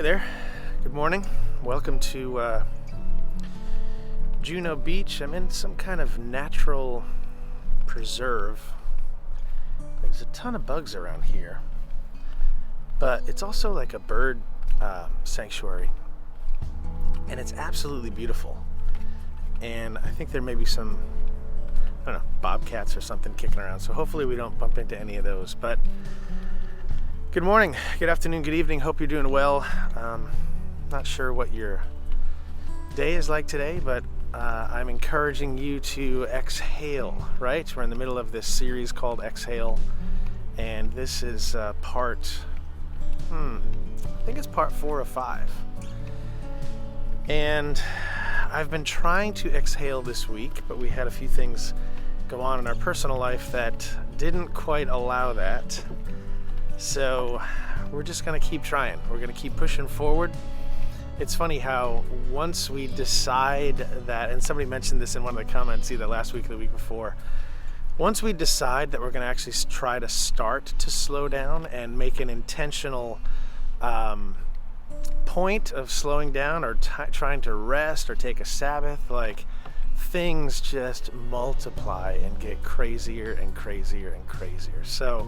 there. Good morning. Welcome to Juneau Beach. I'm in some kind of natural preserve. There's a ton of bugs around here, but it's also like a bird sanctuary, and it's absolutely beautiful. And I think there may be some, I don't know, bobcats or something kicking around, so hopefully we don't bump into any of those. But good morning, good afternoon, good evening. Hope you're doing well. Not sure what your day is like today, but I'm encouraging you to exhale, right? We're in the middle of this series called Exhale, and this is I think it's part 4 of 5. And I've been trying to exhale this week, but we had a few things go on in our personal life that didn't quite allow that. So we're just going to keep trying. We're going to keep pushing forward. It's funny how once we decide that, and somebody mentioned this in one of the comments either last week or the week before, once we decide that we're going to actually try to start to slow down and make an intentional point of slowing down or trying to rest or take a Sabbath, like things just multiply and get crazier and crazier and crazier. So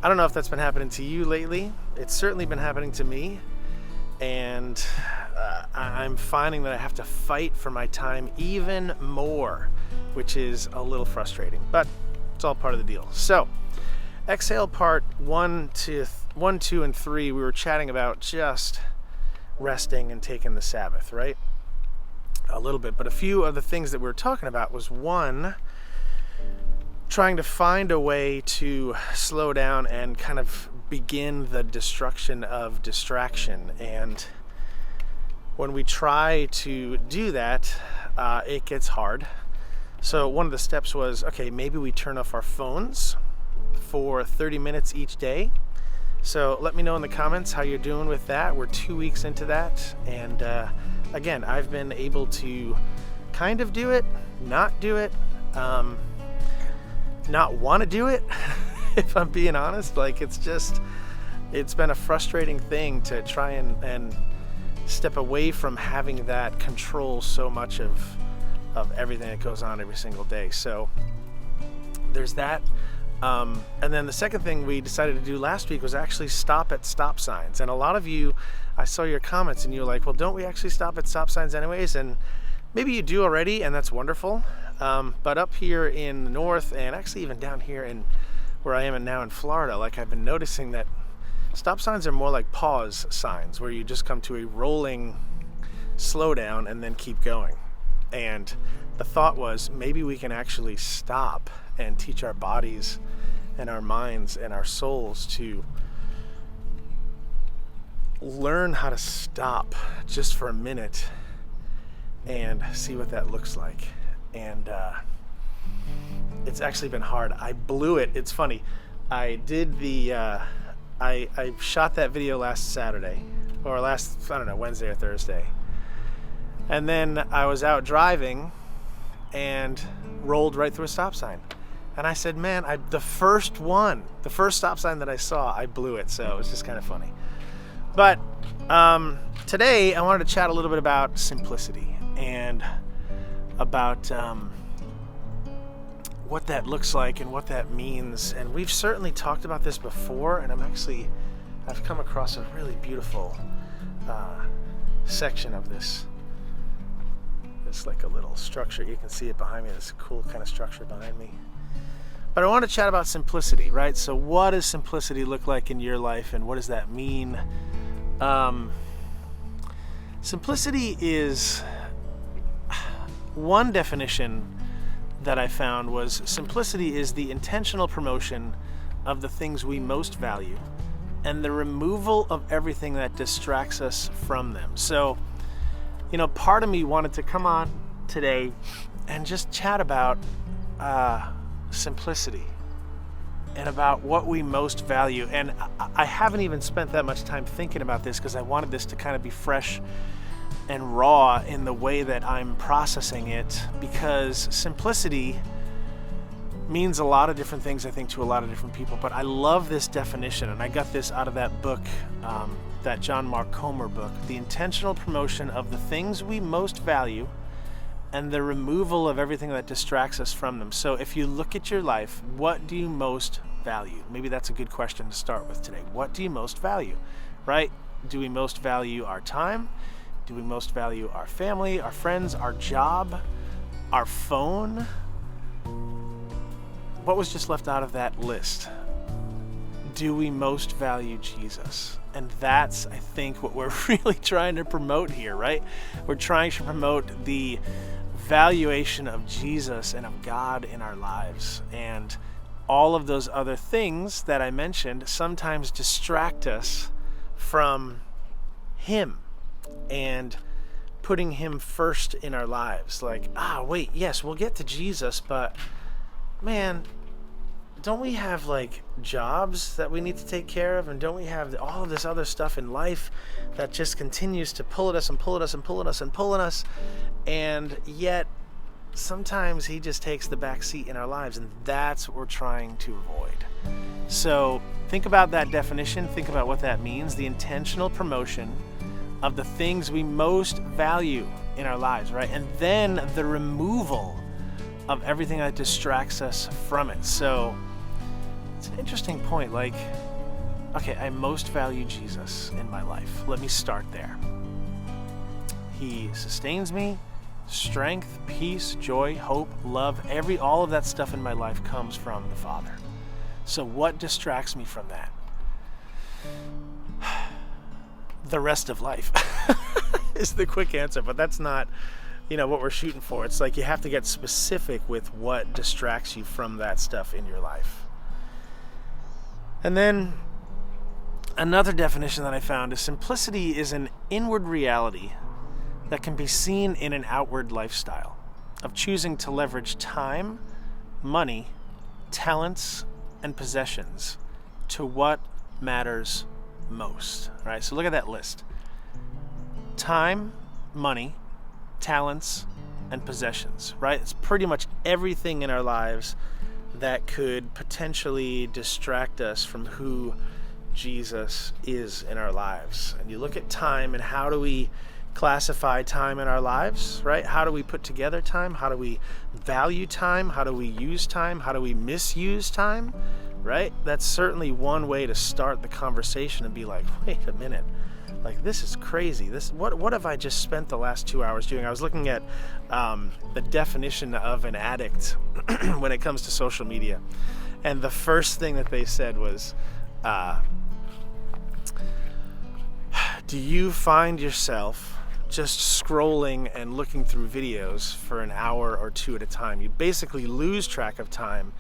I don't know if that's been happening to you lately. It's certainly been happening to me, and I'm finding that I have to fight for my time even more, which is a little frustrating, but it's all part of the deal. So Exhale part 1, 2, and 3, we were chatting about just resting and taking the Sabbath, right? A little bit, but a few of the things that we were talking about was, one, trying to find a way to slow down and kind of begin the destruction of distraction. And when we try to do that, it gets hard. So one of the steps was, okay, maybe we turn off our phones for 30 minutes each day. So let me know in the comments how you're doing with that. We're 2 weeks into that, and again, I've been able to kind of do it, not do it, not want to do it, if I'm being honest. Like, it's been a frustrating thing to try and step away from having that control so much of everything that goes on every single day. So there's that. And then the second thing we decided to do last week was actually stop at stop signs. And a lot of you, I saw your comments and you were like, well, don't we actually stop at stop signs anyways? And maybe you do already, and that's wonderful. But up here in the north, and actually even down here in where I am now in Florida, like, I've been noticing that stop signs are more like pause signs, where you just come to a rolling slowdown and then keep going. And the thought was, maybe we can actually stop and teach our bodies and our minds and our souls to learn how to stop just for a minute and see what that looks like. And it's actually been hard. I blew it. It's funny. I did I shot that video last Saturday, or Wednesday or Thursday. And then I was out driving and rolled right through a stop sign. And I said, man, the first stop sign that I saw, I blew it. So it was just kind of funny. But today I wanted to chat a little bit about simplicity and about what that looks like and what that means. And we've certainly talked about this before, and I've come across a really beautiful section of this. It's like a little structure. You can see it behind me. This cool kind of structure behind me. But I want to chat about simplicity, right? So what does simplicity look like in your life, and what does that mean? Simplicity is, one definition that I found was, simplicity is the intentional promotion of the things we most value and the removal of everything that distracts us from them. So, part of me wanted to come on today and just chat about simplicity and about what we most value. And I haven't even spent that much time thinking about this, because I wanted this to kind of be fresh and raw in the way that I'm processing it, because simplicity means a lot of different things, I think, to a lot of different people. But I love this definition, and I got this out of that book that John Mark Comer book, the intentional promotion of the things we most value and the removal of everything that distracts us from them. So if you look at your life, what do you most value? Maybe that's a good question to start with today. What do you most value, right? Do we most value our time? Do we most value our family, our friends, our job, our phone? What was just left out of that list? Do we most value Jesus? And that's, I think, what we're really trying to promote here, right? We're trying to promote the valuation of Jesus and of God in our lives. And all of those other things that I mentioned sometimes distract us from Him and putting Him first in our lives. Like, wait, yes, we'll get to Jesus, but man, don't we have like jobs that we need to take care of? And don't we have all of this other stuff in life that just continues to pull at us and pull at us and pull at us and pull at us? And yet sometimes He just takes the back seat in our lives, and that's what we're trying to avoid. So think about that definition. Think about what that means. The intentional promotion of the things we most value in our lives, right? And then the removal of everything that distracts us from it. So it's an interesting point. Like, okay, I most value Jesus in my life. Let me start there. He sustains me. Strength, peace, joy, hope, love, all of that stuff in my life comes from the Father. So what distracts me from that? The rest of life is the quick answer, but that's not, what we're shooting for. It's like you have to get specific with what distracts you from that stuff in your life. And then another definition that I found is simplicity is an inward reality that can be seen in an outward lifestyle of choosing to leverage time, money, talents, and possessions to what matters most, right? So look at that list. Time, money, talents, and possessions, right? It's pretty much everything in our lives that could potentially distract us from who Jesus is in our lives. And you look at time, and how do we classify time in our lives, right? How do we put together time? How do we value time? How do we use time? How do we misuse time, right? That's certainly one way to start the conversation and be like, wait a minute, like this is crazy. What have I just spent the last 2 hours doing? I was looking at the definition of an addict when it comes to social media, and the first thing that they said was, do you find yourself just scrolling and looking through videos for an hour or two at a time? You basically lose track of time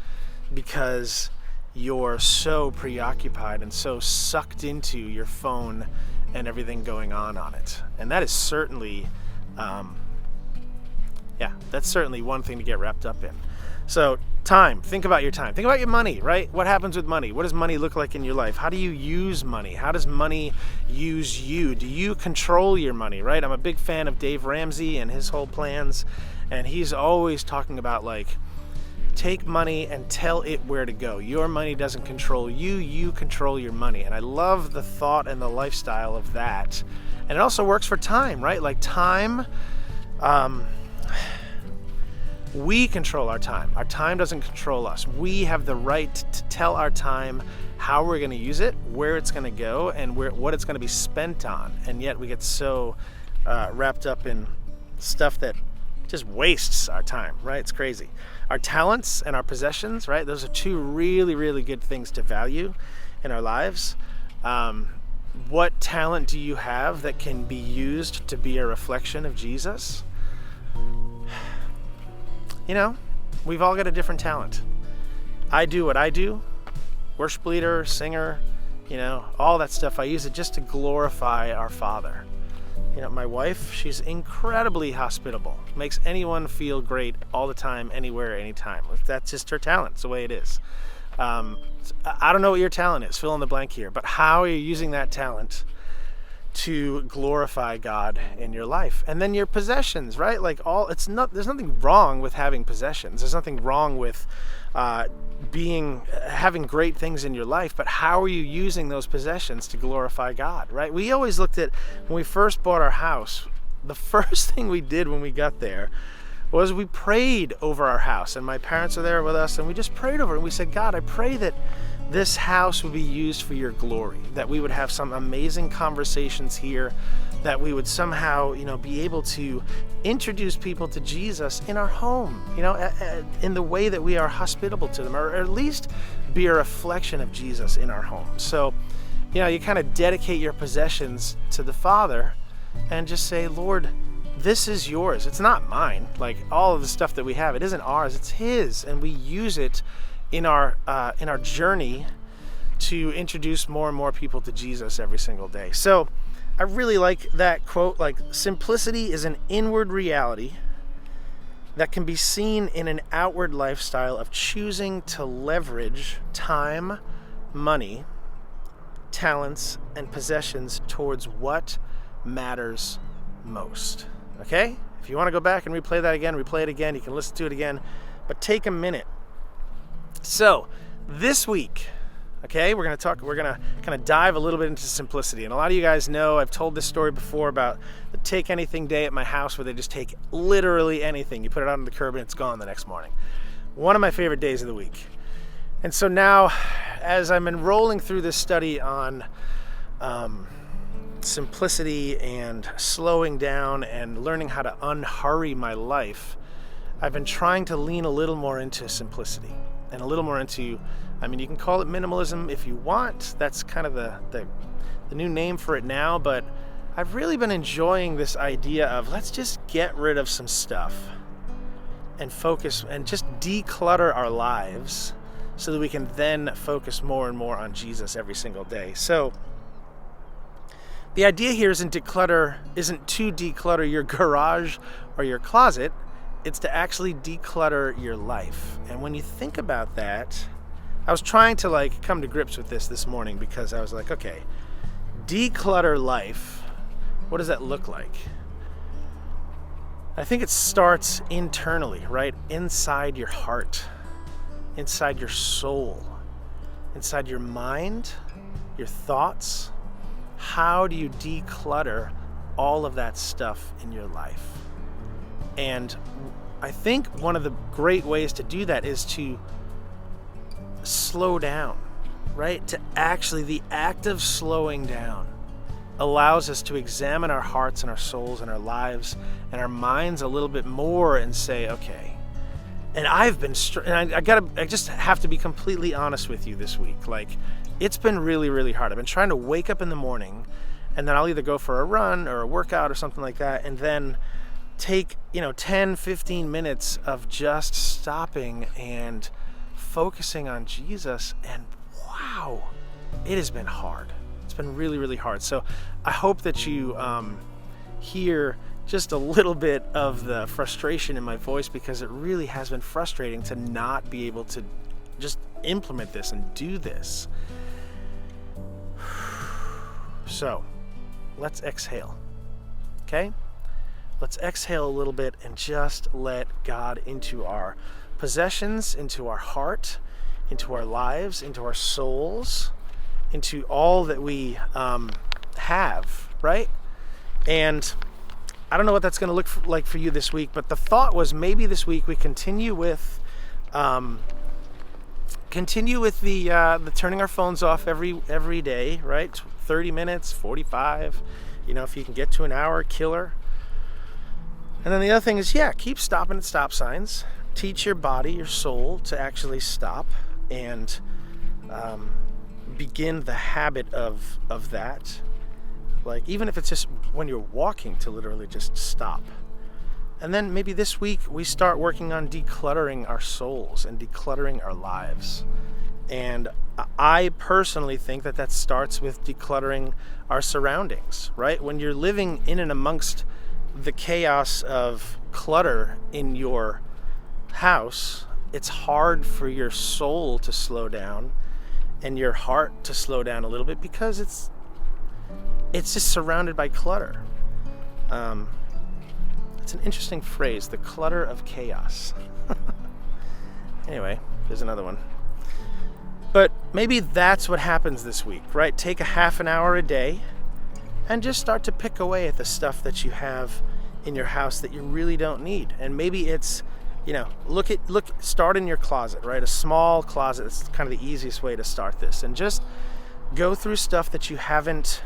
because you're so preoccupied and so sucked into your phone and everything going on it. And that is certainly, that's certainly one thing to get wrapped up in. So time, think about your time. Think about your money, right? What happens with money? What does money look like in your life? How do you use money? How does money use you? Do you control your money, right? I'm a big fan of Dave Ramsey and his whole plans. And he's always talking about like, take money and tell it where to go. Your money doesn't control you, you control your money. And I love the thought and the lifestyle of that. And it also works for time, right? Like time, we control our time. Our time doesn't control us. We have the right to tell our time how we're going to use it, where it's going to go, and what it's going to be spent on. And yet we get so wrapped up in stuff that just wastes our time, right? It's crazy. Our talents and our possessions, right? Those are two really, really good things to value in our lives. What talent do you have that can be used to be a reflection of Jesus? We've all got a different talent. I do what I do, worship leader, singer, all that stuff. I use it just to glorify our Father. My wife, she's incredibly hospitable, makes anyone feel great all the time, anywhere, anytime. That's just her talent. It's the way it is. I don't know what your talent is, fill in the blank here, but how are you using that talent to glorify God in your life. And then your possessions, right? Like there's nothing wrong with having possessions. There's nothing wrong with having great things in your life, but how are you using those possessions to glorify God, right? We always looked at, when we first bought our house, the first thing we did when we got there was we prayed over our house, and my parents are there with us, and we just prayed over it, and we said, God, I pray that this house would be used for your glory, that we would have some amazing conversations here, that we would somehow, be able to introduce people to Jesus in our home, in the way that we are hospitable to them, or at least be a reflection of Jesus in our home. So, you kind of dedicate your possessions to the Father and just say, Lord, this is yours. It's not mine. Like all of the stuff that we have, it isn't ours, it's His, and we use it in our journey to introduce more and more people to Jesus every single day. So I really like that quote, like, simplicity is an inward reality that can be seen in an outward lifestyle of choosing to leverage time, money, talents, and possessions towards what matters most. Okay? If you want to go back and replay that again, replay it again. You can listen to it again, but take a minute. So this week, okay, we're going to kind of dive a little bit into simplicity. And a lot of you guys know, I've told this story before about the Take Anything Day at my house, where they just take literally anything. You put it out on the curb and it's gone the next morning. One of my favorite days of the week. And so now, as I'm enrolling through this study on simplicity and slowing down and learning how to unhurry my life, I've been trying to lean a little more into simplicity and a little more into, you can call it minimalism if you want. That's kind of the new name for it now, but I've really been enjoying this idea of, let's just get rid of some stuff and focus and just declutter our lives so that we can then focus more and more on Jesus every single day. So the idea here isn't to declutter your garage or your closet. It's to actually declutter your life. And when you think about that, I was trying to come to grips with this morning, because I was like, okay, declutter life. What does that look like? I think it starts internally, right? Inside your heart, inside your soul, inside your mind, your thoughts. How do you declutter all of that stuff in your life? And I think one of the great ways to do that is to slow down, right? The act of slowing down allows us to examine our hearts and our souls and our lives and our minds a little bit more and say, okay. And I've been, I just have to be completely honest with you this week. It's been really, really hard. I've been trying to wake up in the morning, and then I'll either go for a run or a workout or something like that, and then take 10, 15 minutes of just stopping and focusing on Jesus. And wow, it has been hard. It's been really, really hard. So I hope that you hear just a little bit of the frustration in my voice, because it really has been frustrating to not be able to just implement this and do this. So let's exhale. Okay? Let's exhale a little bit and just let God into our possessions, into our heart, into our lives, into our souls, into all that we have, right? And I don't know what that's going to look like for you this week, but the thought was maybe this week we continue with the turning our phones off every day, right? 30 minutes, 45, if you can get to an hour, killer. And then the other thing is, keep stopping at stop signs. Teach your body, your soul, to actually stop and begin the habit of that. Even if it's just when you're walking, to literally just stop. And then maybe this week we start working on decluttering our souls and decluttering our lives. And I personally think that starts with decluttering our surroundings, right? When you're living in and amongst the chaos of clutter in your house, it's hard for your soul to slow down and your heart to slow down a little bit, because it's just surrounded by clutter. It's an interesting phrase, the clutter of chaos. Anyway, there's another one. But maybe that's what happens this week, right? Take a half an hour a day and just start to pick away at the stuff that you have in your house that you really don't need. And maybe it's, start in your closet, right? A small closet. That's kind of the easiest way to start this. And just go through stuff that you haven't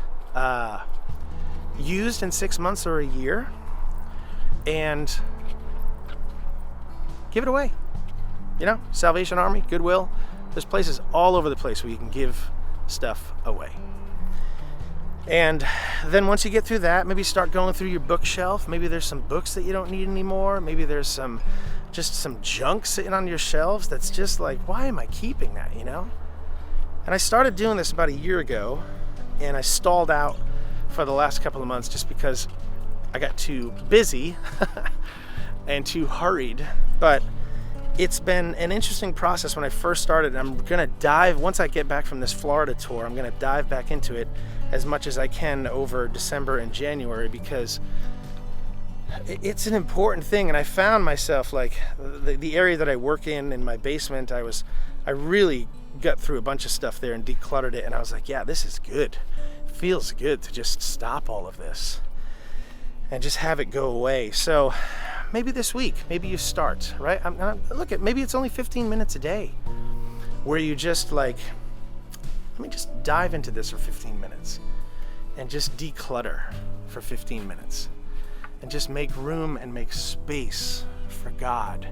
used in 6 months or a year and give it away. Salvation Army, Goodwill. There's places all over the place where you can give stuff away. And then once you get through that, maybe start going through your bookshelf. Maybe there's some books that you don't need anymore. Maybe there's some junk sitting on your shelves that's just like, why am I keeping that, And I started doing this about a year ago, and I stalled out for the last couple of months just because I got too busy and too hurried. But it's been an interesting process when I first started. I'm going to dive, once I get back from this Florida tour, I'm going to dive back into it as much as I can over December and January, because it's an important thing. And I found myself, like, the area that I work in my basement, I really got through a bunch of stuff there and decluttered it. And I was like, yeah, this is good. It feels good to just stop all of this and just have it go away. So maybe this week, maybe you start, right? Maybe it's only 15 minutes a day where you just let me just dive into this for 15 minutes and just declutter for 15 minutes and just make room and make space for God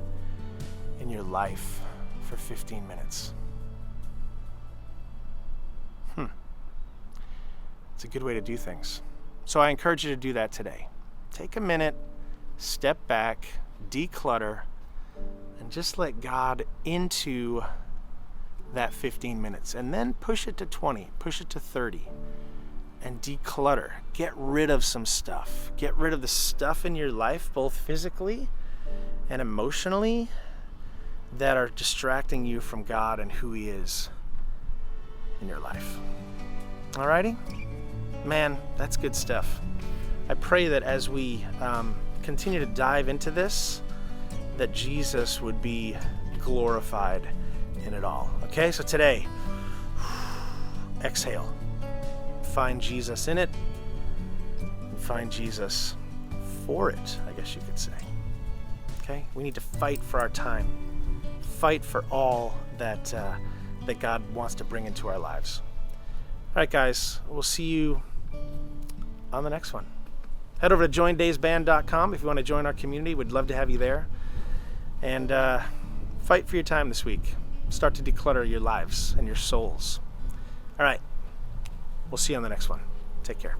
in your life for 15 minutes. It's a good way to do things. So I encourage you to do that today. Take a minute, step back, declutter, and just let God into that 15 minutes. And then push it to 20, push it to 30, and declutter. Get rid of some stuff. Get rid of the stuff in your life, both physically and emotionally, that are distracting you from God and who He is in your life. Alrighty? Man, that's good stuff. I pray that as we continue to dive into this, that Jesus would be glorified in it all. Okay, so today, exhale. Find Jesus in it, and find Jesus for it, I guess you could say. Okay, we need to fight for our time. Fight for all that God wants to bring into our lives. All right, guys, we'll see you on the next one. Head over to joindaysband.com if you want to join our community. We'd love to have you there. And fight for your time this week. Start to declutter your lives and your souls. All right. We'll see you on the next one. Take care.